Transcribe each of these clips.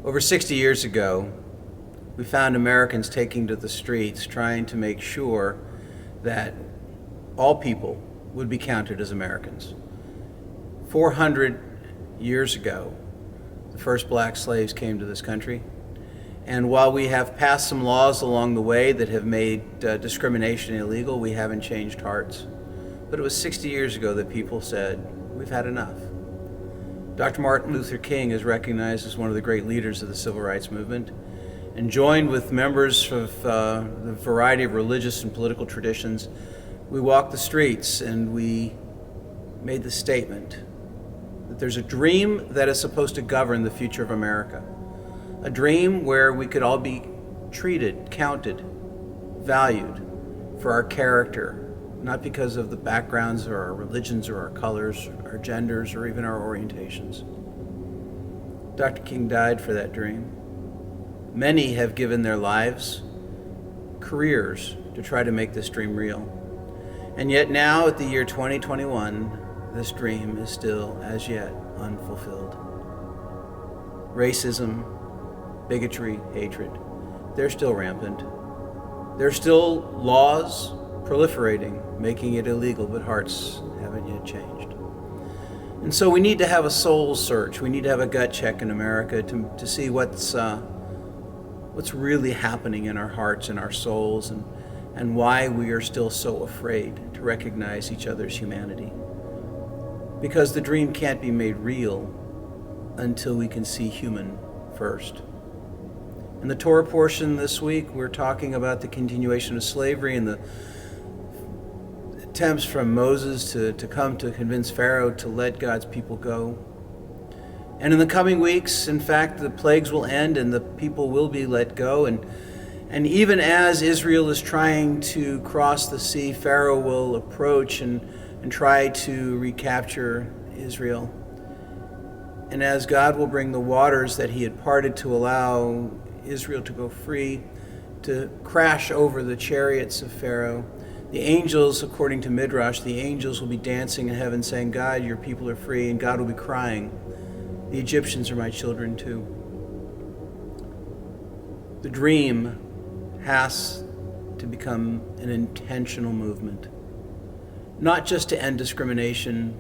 Over 60 years ago, we found Americans taking to the streets trying to make sure that all people would be counted as Americans. 400 years ago, the first black slaves came to this country. And while we have passed some laws along the way that have made discrimination illegal, we haven't changed hearts. But it was 60 years ago that people said, we've had enough. Dr. Martin Luther King is recognized as one of the great leaders of the civil rights movement, and joined with members of the variety of religious and political traditions, we walked the streets and we made the statement that there's a dream that is supposed to govern the future of America. A dream where we could all be treated, counted, valued for our character, not because of the backgrounds or our religions or our colors, our genders, or even our orientations. Dr. King died for that dream. Many have given their lives, careers, to try to make this dream real. And yet now, at the year 2021, this dream is still, as yet, unfulfilled. Racism, bigotry, hatred, they're still rampant. There's still laws proliferating, making it illegal, but hearts haven't yet changed. And so we need to have a soul search. We need to have a gut check in America to see what's really happening in our hearts and our souls, and why we are still so afraid to recognize each other's humanity. Because the dream can't be made real until we can see human first. In the Torah portion this week, we're talking about the continuation of slavery and the attempts from Moses to come to convince Pharaoh to let God's people go. And in the coming weeks, in fact, the plagues will end and the people will be let go. And even as Israel is trying to cross the sea, Pharaoh will approach and try to recapture Israel. And as God will bring the waters that he had parted to allow Israel to go free, to crash over the chariots of Pharaoh, the angels, according to Midrash, the angels will be dancing in heaven saying, God, your people are free, and God will be crying, the Egyptians are my children too. The dream has to become an intentional movement, not just to end discrimination,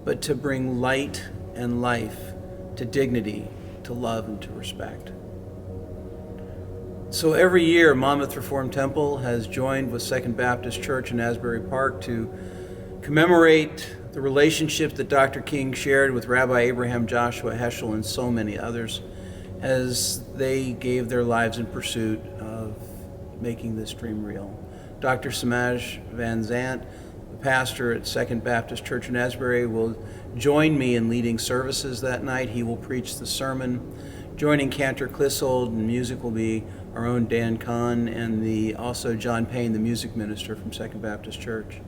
but to bring light and life to dignity, to love, and to respect. So every year, Monmouth Reformed Temple has joined with Second Baptist Church in Asbury Park to commemorate the relationship that Dr. King shared with Rabbi Abraham Joshua Heschel and so many others as they gave their lives in pursuit of making this dream real. Dr. Samaj Van Zant, the pastor at Second Baptist Church in Asbury, will join me in leading services that night. He will preach the sermon. Joining Cantor Clissold and music will be our own Dan Kahn and also John Payne, the music minister from Second Baptist Church.